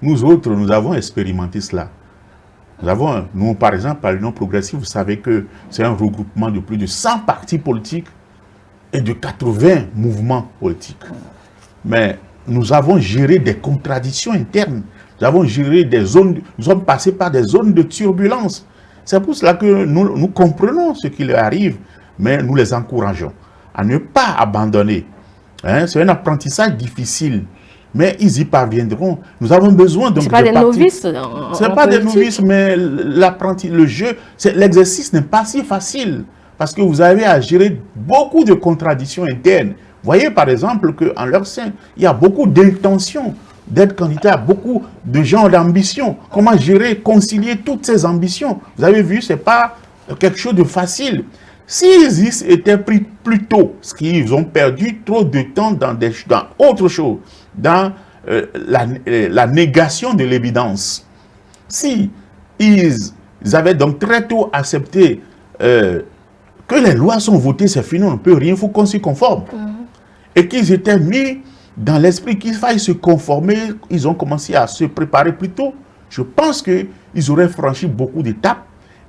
[SPEAKER 2] nous autres, nous avons expérimenté cela. Nous, par exemple, à l'Union progressive, vous savez que c'est un regroupement de plus de 100 partis politiques et de 80 mouvements politiques. Mais nous avons géré des contradictions internes. Nous avons géré des zones, nous sommes passés par des zones de turbulence. C'est pour cela que nous comprenons ce qui leur arrive, mais nous les encourageons à ne pas abandonner. Hein? C'est un apprentissage difficile, mais ils y parviendront. Nous avons besoin donc de
[SPEAKER 1] pas des novices.
[SPEAKER 2] Ce n'est pas des novices, mais le jeu, l'exercice n'est pas si facile parce que vous avez à gérer beaucoup de contradictions internes. Voyez par exemple qu'en leur sein, il y a beaucoup d'intentions d'être candidat, beaucoup de gens d'ambition. Comment gérer, concilier toutes ces ambitions? Vous avez vu, ce n'est pas quelque chose de facile. S'ils étaient pris plus tôt, ce qu'ils ont perdu trop de temps dans autre chose, dans la négation de l'évidence. Si ils avaient donc très tôt accepté que les lois sont votées, c'est fini, on ne peut rien, il faut qu'on s'y conforme. Et qu'ils étaient mis dans l'esprit qu'il faille se conformer, ils ont commencé à se préparer plus tôt. Je pense qu'ils auraient franchi beaucoup d'étapes,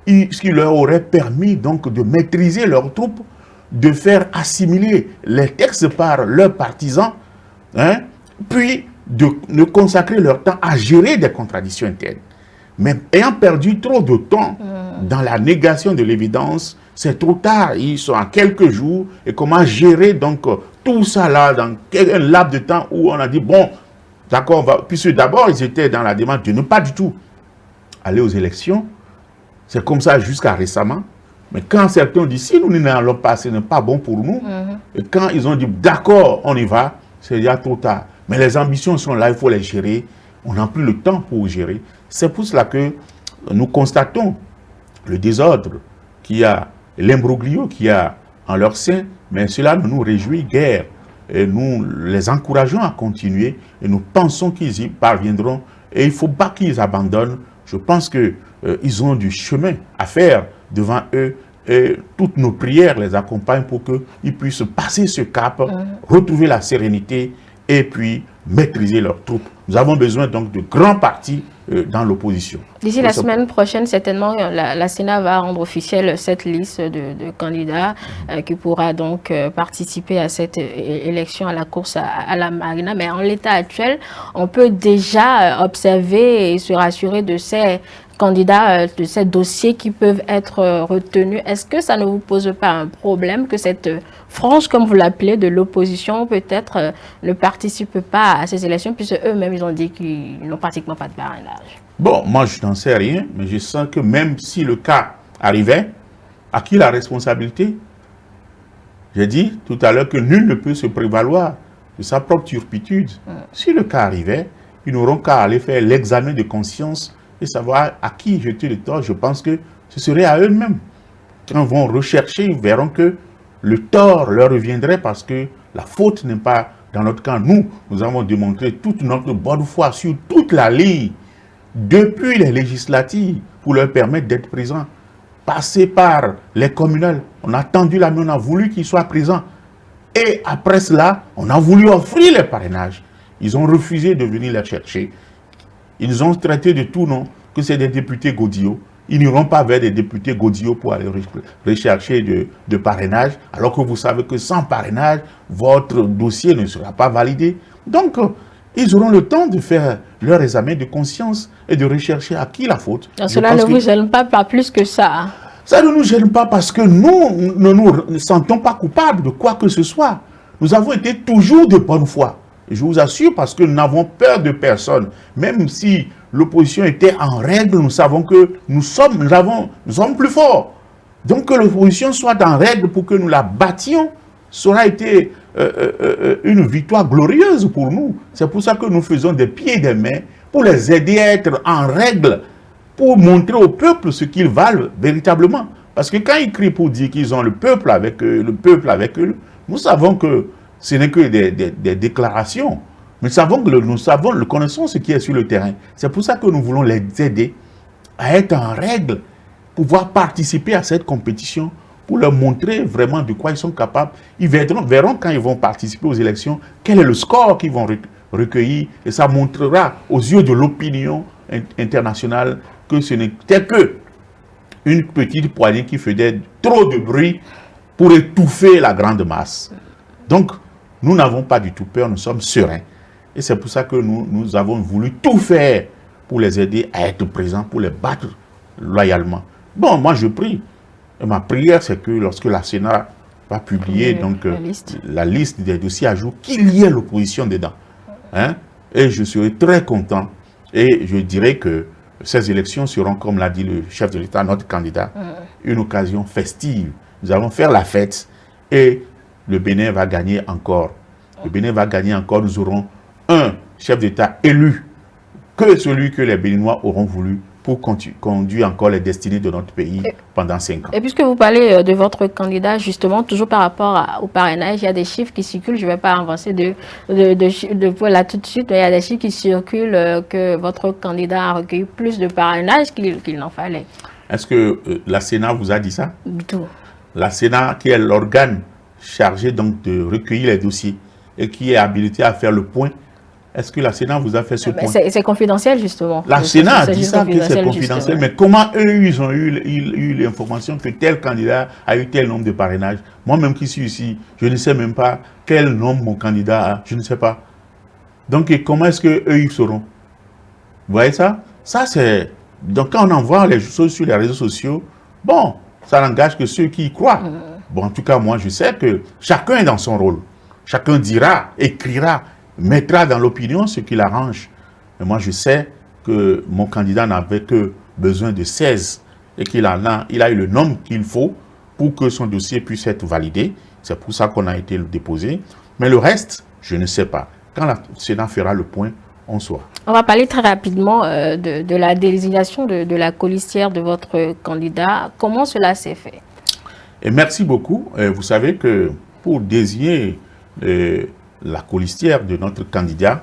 [SPEAKER 2] ce qui leur aurait permis donc de maîtriser leurs troupes, de faire assimiler les textes par leurs partisans, hein, puis de consacrer leur temps à gérer des contradictions internes. Mais ayant perdu trop de temps dans la négation de l'évidence, c'est trop tard. Ils sont à quelques jours. Et comment gérer donc tout ça là dans un laps de temps où on a dit, bon, d'accord, puisque d'abord ils étaient dans la démarche de ne pas du tout aller aux élections. C'est comme ça jusqu'à récemment. Mais quand certains ont dit, si nous n'allons pas, ce n'est pas bon pour nous. Et quand ils ont dit, d'accord, on y va, c'est déjà trop tard. Mais les ambitions sont là, il faut les gérer. On n'a plus le temps pour gérer. C'est pour cela que nous constatons le désordre qu'il y a, l'imbroglio qu'il y a en leur sein, mais cela ne nous réjouit guère. Et nous les encourageons à continuer et nous pensons qu'ils y parviendront. Et il ne faut pas qu'ils abandonnent. Je pense qu'ils ont du chemin à faire devant eux et toutes nos prières les accompagnent pour qu'ils puissent passer ce cap, retrouver la sérénité et puis maîtriser leurs troupes. Nous avons besoin donc de grands partis dans l'opposition.
[SPEAKER 1] D'ici la semaine prochaine, certainement, la Sénat va rendre officielle cette liste de candidats qui pourra donc participer à cette élection, à la course à la marina. Mais en l'état actuel, on peut déjà observer et se rassurer de ces candidats, de ces dossiers qui peuvent être retenus. Est-ce que ça ne vous pose pas un problème que cette frange, comme vous l'appelez, de l'opposition, peut-être ne participe pas à ces élections, puisque eux-mêmes, ils ont dit qu'ils n'ont pratiquement pas de parrainage?
[SPEAKER 2] Bon, moi, je n'en sais rien, mais je sens que même si le cas arrivait, à qui la responsabilité? J'ai dit tout à l'heure que nul ne peut se prévaloir de sa propre turpitude. Si le cas arrivait, ils n'auront qu'à aller faire l'examen de conscience et savoir à qui jeter le tort. Je pense que ce serait à eux-mêmes. Quand ils vont rechercher, ils verront que le tort leur reviendrait parce que la faute n'est pas dans notre camp. Nous avons démontré toute notre bonne foi sur toute la ligne, depuis les législatives, pour leur permettre d'être présents. Passer par les communales, on a tendu la main, on a voulu qu'ils soient présents. Et après cela, on a voulu offrir les parrainages. Ils ont refusé de venir les chercher. Ils nous ont traité de tout nom, que c'est des députés godillots. Ils n'iront pas vers des députés Godillot pour aller rechercher de parrainage, alors que vous savez que sans parrainage, votre dossier ne sera pas validé. Donc, ils auront le temps de faire leur examen de conscience et de rechercher à qui la faute.
[SPEAKER 1] Cela ne vous gêne pas plus que ça.
[SPEAKER 2] Ça ne nous gêne pas parce que nous ne nous sentons pas coupables de quoi que ce soit. Nous avons été toujours de bonne foi. Je vous assure, parce que nous n'avons peur de personne. Même si l'opposition était en règle, nous savons que nous sommes plus forts. Donc que l'opposition soit en règle pour que nous la battions, ça aura été une victoire glorieuse pour nous. C'est pour ça que nous faisons des pieds et des mains pour les aider à être en règle, pour montrer au peuple ce qu'ils valent véritablement. Parce que quand ils crient pour dire qu'ils ont le peuple avec eux, nous savons que ce n'est que des déclarations. Mais nous connaissons ce qui est sur le terrain. C'est pour ça que nous voulons les aider à être en règle, pouvoir participer à cette compétition, pour leur montrer vraiment de quoi ils sont capables. Ils verront quand ils vont participer aux élections, quel est le score qu'ils vont recueillir. Et ça montrera aux yeux de l'opinion internationale que ce n'était que une petite poignée qui faisait trop de bruit pour étouffer la grande masse. Donc, nous n'avons pas du tout peur, nous sommes sereins. Et c'est pour ça que nous avons voulu tout faire pour les aider à être présents, pour les battre loyalement. Bon, moi je prie. Et ma prière, c'est que lorsque la Sénat va publier la liste des dossiers à jour, qu'il y ait l'opposition dedans. Hein? Et je serai très content. Et je dirais que ces élections seront, comme l'a dit le chef de l'État, notre candidat, une occasion festive. Nous allons faire la fête et le Bénin va gagner encore. Le Bénin va gagner encore. Nous aurons un chef d'État élu que celui que les Béninois auront voulu pour conduire encore les destinées de notre pays pendant 5 ans.
[SPEAKER 1] Et puisque vous parlez de votre candidat, justement, toujours par rapport au parrainage, il y a des chiffres qui circulent, je ne vais pas avancer là tout de suite, mais il y a des chiffres qui circulent que votre candidat a recueilli plus de parrainage qu'il n'en fallait.
[SPEAKER 2] Est-ce que la Sénat vous a dit ça?
[SPEAKER 1] Du tout.
[SPEAKER 2] La Sénat, qui est l'organe chargé donc de recueillir les dossiers et qui est habilité à faire le point, est-ce que la Sénat vous a fait ce point?
[SPEAKER 1] C'est confidentiel, justement.
[SPEAKER 2] La Sénat a dit ça, que c'est confidentiel, mais comment eux, ils ont eu l'information que tel candidat a eu tel nombre de parrainages? Moi-même qui suis ici, je ne sais même pas quel nombre mon candidat a, je ne sais pas. Donc, comment est-ce qu'eux, ils sauront? Vous voyez ça? Ça, c'est... Donc, quand on envoie les choses sur les réseaux sociaux, bon, ça n'engage que ceux qui y croient. Bon, en tout cas, moi, je sais que chacun est dans son rôle. Chacun dira, écrira, mettra dans l'opinion ce qui l'arrange. Mais moi, je sais que mon candidat n'avait que besoin de 16 et qu'il a eu le nombre qu'il faut pour que son dossier puisse être validé. C'est pour ça qu'on a été le déposé. Mais le reste, je ne sais pas. Quand la Sénat fera le point, on saura.
[SPEAKER 1] On va parler très rapidement de la désignation de la colistière de votre candidat. Comment cela s'est fait?
[SPEAKER 2] Et merci beaucoup. Vous savez que pour désigner la colistière de notre candidat,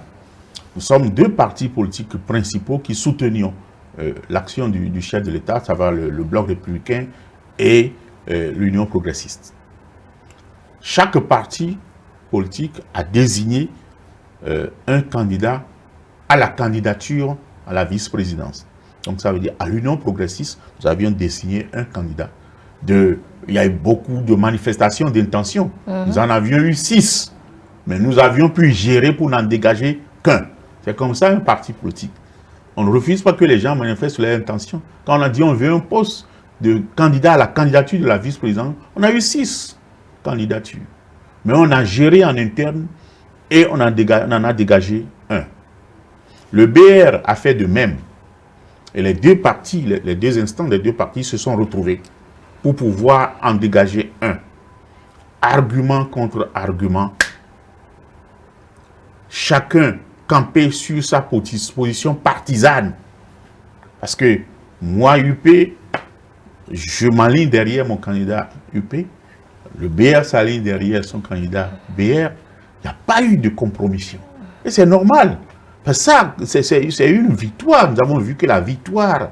[SPEAKER 2] nous sommes deux partis politiques principaux qui soutenions l'action du chef de l'État, ça va le Bloc républicain et l'Union progressiste. Chaque parti politique a désigné un candidat à la candidature à la vice-présidence. Donc ça veut dire à l'Union progressiste, nous avions désigné un candidat. Il y a eu beaucoup de manifestations d'intention. Nous en avions eu 6. Mais nous avions pu gérer pour n'en dégager qu'un. C'est comme ça un parti politique. On ne refuse pas que les gens manifestent leurs intentions. Quand on a dit on veut un poste de candidat à la candidature de la vice-présidente, on a eu 6 candidatures. Mais on a géré en interne et on en a dégagé un. Le BR a fait de même. Et les deux partis, les deux instants des deux partis se sont retrouvés pour pouvoir en dégager un. Argument contre argument. Chacun campé sur sa position partisane. Parce que moi, UP, je m'aligne derrière mon candidat UP. Le BR s'aligne derrière son candidat BR. Il n'y a pas eu de compromission. Et c'est normal. Parce que ça, c'est une victoire. Nous avons vu que la victoire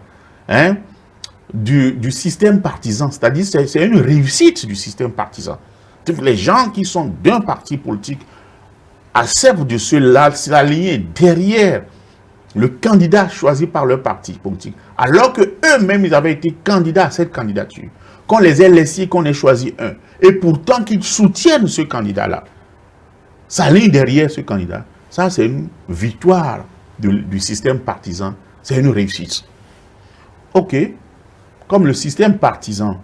[SPEAKER 2] du système partisan, c'est-à-dire c'est une réussite du système partisan. Donc les gens qui sont d'un parti politique acceptent de s'aligner derrière le candidat choisi par leur parti politique, alors qu'eux-mêmes, ils avaient été candidats à cette candidature, qu'on les ait laissés, qu'on ait choisi un, et pourtant qu'ils soutiennent ce candidat-là, s'alignent derrière ce candidat, ça c'est une victoire du système partisan, c'est une réussite. Ok, comme le système partisan,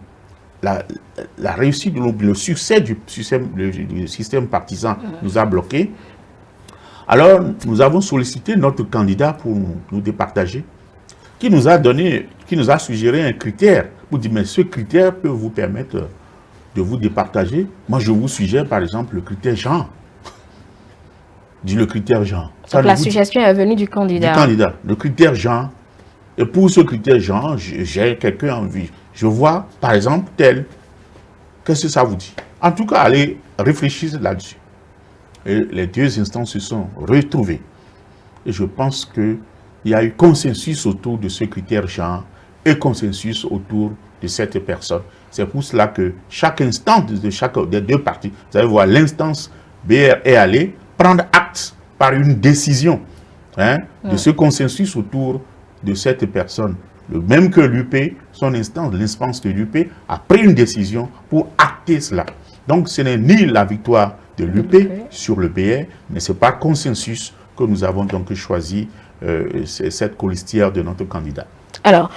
[SPEAKER 2] la réussite, le succès du système partisan nous a bloqués, alors nous avons sollicité notre candidat pour nous départager, qui nous a suggéré un critère, pour dire mais ce critère peut vous permettre de vous départager. Moi je vous suggère par exemple le critère genre. Dis le critère genre.
[SPEAKER 1] Donc la suggestion est venue du candidat.
[SPEAKER 2] Du candidat, le critère genre. Et pour ce critère genre, j'ai quelqu'un en vue. Je vois, par exemple, tel. Qu'est-ce que ça vous dit? En tout cas, allez réfléchir là-dessus. Et les deux instances se sont retrouvées. Et je pense qu'il y a eu consensus autour de ce critère genre et consensus autour de cette personne. C'est pour cela que chaque instance des deux parties, vous allez voir, l'instance BR est allée prendre acte par une décision de ce consensus autour de cette personne. Le même que l'UP, son instance, l'instance de l'UP, a pris une décision pour acter cela. Donc ce n'est ni la victoire de l'UP sur le BR, mais c'est par consensus que nous avons donc choisi cette colistière de notre candidat.
[SPEAKER 1] Alors,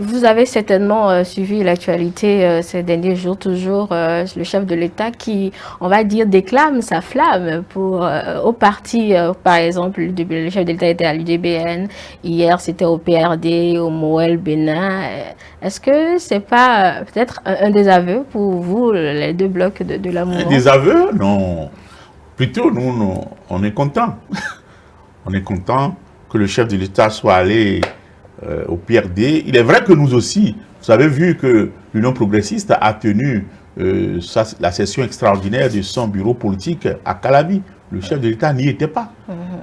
[SPEAKER 1] vous avez certainement suivi l'actualité ces derniers jours, toujours le chef de l'État qui, on va dire, déclame sa flamme pour, au parti, par exemple, le chef de l'État était à l'UDBN, hier c'était au PRD, au MOEL Bénin. Est-ce que c'est pas peut-être un désaveu pour vous, les deux blocs de la mouvance?
[SPEAKER 2] Un désaveu? Non. Plutôt, nous, on est content. On est content que le chef de l'État soit allé au PRD. Il est vrai que nous aussi, vous avez vu que l'Union progressiste a tenu la session extraordinaire de son bureau politique à Calavi. Le chef de l'État n'y était pas.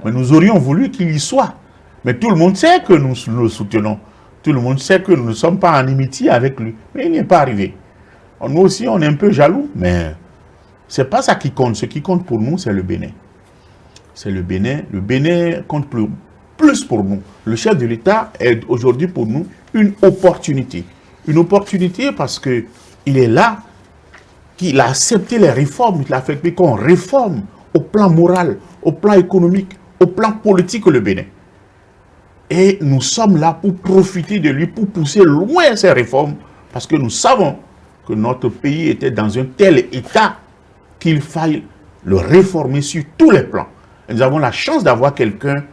[SPEAKER 2] Mais nous aurions voulu qu'il y soit. Mais tout le monde sait que nous le soutenons. Tout le monde sait que nous ne sommes pas en inimitié avec lui. Mais il n'y est pas arrivé. Nous aussi, on est un peu jaloux, mais ce n'est pas ça qui compte. Ce qui compte pour nous, c'est le Bénin. C'est le Bénin. Le Bénin compte plus pour nous. Le chef de l'État est aujourd'hui pour nous une opportunité. Une opportunité parce qu'il est là, qu'il a accepté les réformes, il a fait qu'on réforme au plan moral, au plan économique, au plan politique le Bénin. Et nous sommes là pour profiter de lui, pour pousser loin ces réformes, parce que nous savons que notre pays était dans un tel état qu'il faille le réformer sur tous les plans. Et nous avons la chance d'avoir quelqu'un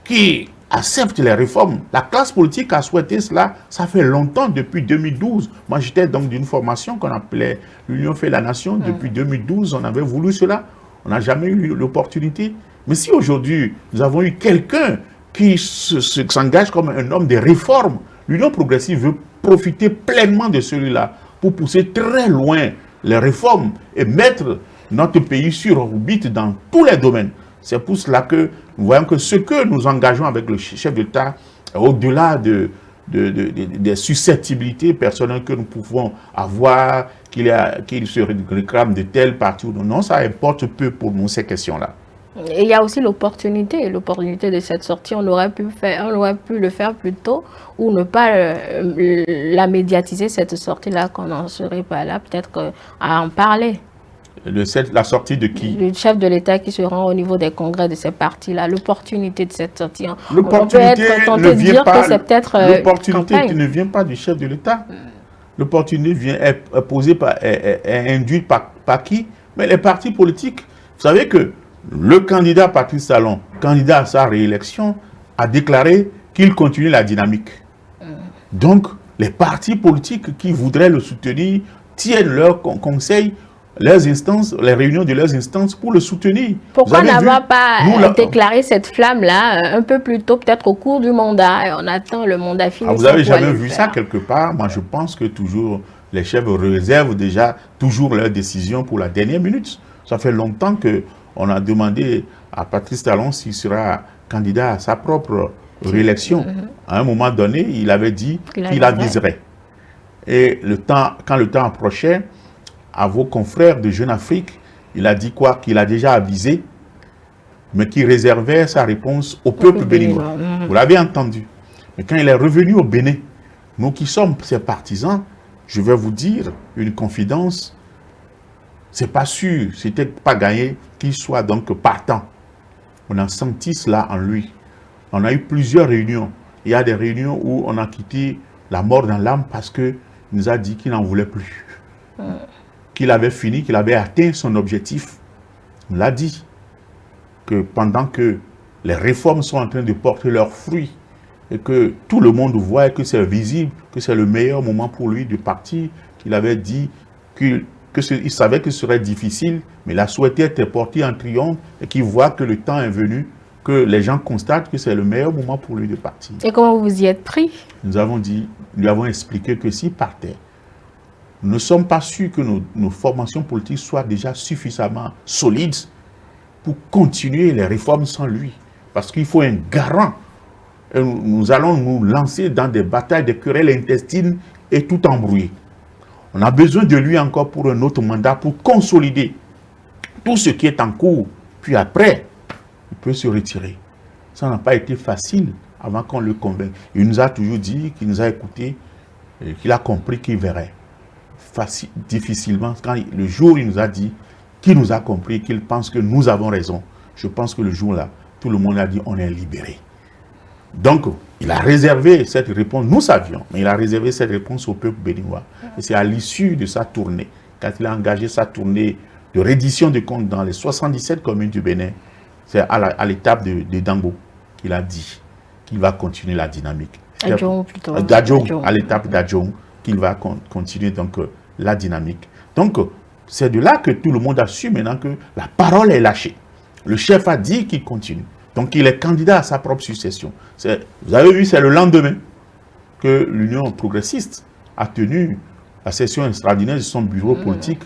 [SPEAKER 2] qui accepte les réformes. La classe politique a souhaité cela, ça fait longtemps, depuis 2012. Moi, j'étais donc d'une formation qu'on appelait l'Union fait la nation. Depuis 2012, on avait voulu cela. On n'a jamais eu l'opportunité. Mais si aujourd'hui, nous avons eu quelqu'un qui s'engage comme un homme de réforme, l'Union progressive veut profiter pleinement de celui-là pour pousser très loin les réformes et mettre notre pays sur orbite dans tous les domaines. C'est pour cela que nous voyons que ce que nous engageons avec le chef d'État, au-delà des susceptibilités personnelles que nous pouvons avoir, qu'il se réclame de tel parti ou non, ça importe peu pour nous ces questions-là.
[SPEAKER 1] Et il y a aussi l'opportunité de cette sortie. On aurait pu le faire plus tôt ou ne pas la médiatiser, cette sortie-là, qu'on n'en serait pas là, peut-être à en parler.
[SPEAKER 2] La sortie de qui?
[SPEAKER 1] Le chef de l'État qui se rend au niveau des congrès de ces partis-là, l'opportunité de cette sortie.
[SPEAKER 2] L'opportunité
[SPEAKER 1] ne
[SPEAKER 2] vient pas du chef de l'État. L'opportunité est induite par qui? Mais les partis politiques. Vous savez que le candidat Patrice Talon, candidat à sa réélection, a déclaré qu'il continue la dynamique. Donc, les partis politiques qui voudraient le soutenir tiennent leurs conseils, leurs instances, les réunions de leurs instances pour le soutenir.
[SPEAKER 1] Pourquoi n'avoir pas déclaré cette flamme-là un peu plus tôt, peut-être au cours du mandat, et on attend le mandat fini?
[SPEAKER 2] Vous n'avez jamais vu ça quelque part? Moi, je pense que toujours, les chefs réservent déjà toujours leurs décisions pour la dernière minute. Ça fait longtemps qu'on a demandé à Patrice Talon s'il sera candidat à sa propre réélection. À un moment donné, il avait dit qu'il aviserait. Et quand le temps approchait, à vos confrères de Jeune Afrique, il a dit quoi? Qu'il a déjà avisé. mais qui réservait sa réponse au peuple béninois. Vous l'avez entendu. Mais quand il est revenu au Bénin, nous qui sommes ses partisans, je vais vous dire une confidence, c'est pas sûr, c'était pas gagné qu'il soit donc partant. On a senti cela en lui. On a eu plusieurs réunions. Il y a des réunions où on a quitté la mort dans l'âme parce qu'il nous a dit qu'il n'en voulait plus. Qu'il avait fini, qu'il avait atteint son objectif. On l'a dit. Que pendant que les réformes sont en train de porter leurs fruits et que tout le monde voit et que c'est visible, que c'est le meilleur moment pour lui de partir, qu'il avait dit qu'il savait que ce serait difficile, mais il a souhaité être porté en triomphe et qu'il voit que le temps est venu, que les gens constatent que c'est le meilleur moment pour lui de partir.
[SPEAKER 1] Et comment vous y êtes pris?
[SPEAKER 2] Nous avons dit, nous lui avons expliqué que s'il partait, nous ne sommes pas sûrs que nos formations politiques soient déjà suffisamment solides pour continuer les réformes sans lui. Parce qu'il faut un garant. Et nous allons nous lancer dans des batailles, des querelles intestines et tout embrouiller. On a besoin de lui encore pour un autre mandat, pour consolider tout ce qui est en cours. Puis après, il peut se retirer. Ça n'a pas été facile avant qu'on le convainque. Il nous a toujours dit, qu'il nous a écouté, qu'il a compris qu'il verrait. Difficilement, quand le jour où il nous a dit qu'il nous a compris, qu'il pense que nous avons raison, je pense que le jour-là, tout le monde a dit on est libéré. Donc, il a réservé cette réponse, nous savions, mais il a réservé cette réponse au peuple béninois. Et c'est à l'issue de sa tournée, quand il a engagé sa tournée de reddition de comptes dans les 77 communes du Bénin, c'est à l'étape de Dango qu'il a dit qu'il va continuer la dynamique.
[SPEAKER 1] Adjong plutôt.
[SPEAKER 2] À l'étape d'Adjong qu'il va continuer donc la dynamique. Donc, c'est de là que tout le monde a su maintenant que la parole est lâchée. Le chef a dit qu'il continue. Donc, il est candidat à sa propre succession. Vous avez vu, c'est le lendemain que l'Union progressiste a tenu la session extraordinaire de son bureau politique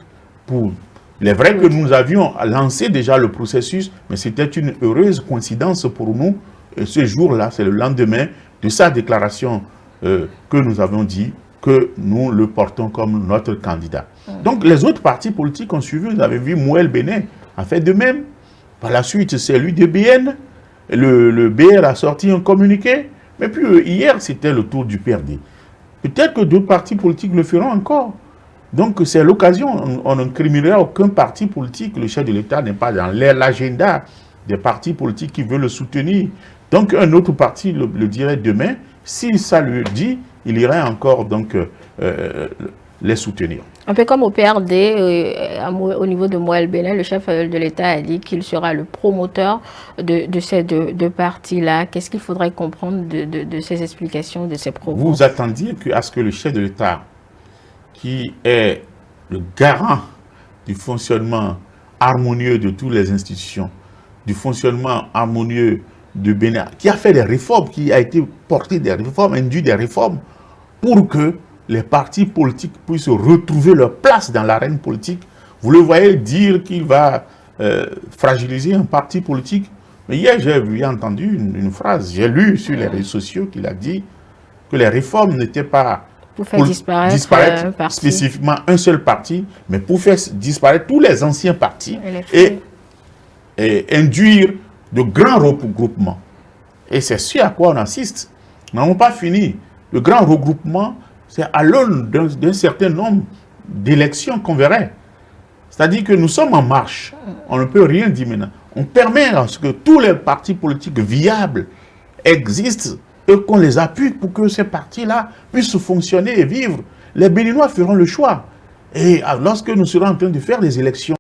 [SPEAKER 2] pour... Il est vrai que nous avions lancé déjà le processus, mais c'était une heureuse coïncidence pour nous. Et ce jour-là, c'est le lendemain de sa déclaration que nous avons dit que nous le portons comme notre candidat. Donc, les autres partis politiques ont suivi. Vous avez vu, Mouel Bénin a fait de même. Par la suite, c'est lui de BN. Le BR a sorti un communiqué. Mais puis, hier, c'était le tour du PRD. Peut-être que d'autres partis politiques le feront encore. Donc, c'est l'occasion. On n'incriminera aucun parti politique. Le chef de l'État n'est pas dans l'agenda des partis politiques qui veulent le soutenir. Donc, un autre parti le dirait demain. Si ça lui dit, il irait encore donc les soutenir.
[SPEAKER 1] Un peu comme au PRD, au niveau de Mouel Bénin, le chef de l'État a dit qu'il sera le promoteur de ces deux partis-là. Qu'est-ce qu'il faudrait comprendre de ces explications, de ces propos?
[SPEAKER 2] Vous attendiez à ce que le chef de l'État, qui est le garant du fonctionnement harmonieux de toutes les institutions, du fonctionnement harmonieux de Bénin, qui a fait des réformes, qui a été porté des réformes, induit des réformes, pour que les partis politiques puissent retrouver leur place dans l'arène politique. Vous le voyez dire qu'il va fragiliser un parti politique. Mais hier, j'ai entendu une phrase, j'ai lu sur les réseaux sociaux qu'il a dit que les réformes n'étaient pas
[SPEAKER 1] pour faire disparaître
[SPEAKER 2] spécifiquement un seul parti, mais pour faire disparaître tous les anciens partis et induire de grands regroupements. Et c'est ce à quoi on assiste. Nous n'avons pas fini. Le grand regroupement, c'est à l'aune d'un certain nombre d'élections qu'on verrait. C'est-à-dire que nous sommes en marche. On ne peut rien dire maintenant. On permet à ce que tous les partis politiques viables existent et qu'on les appuie pour que ces partis-là puissent fonctionner et vivre. Les Béninois feront le choix. Et lorsque nous serons en train de faire des élections,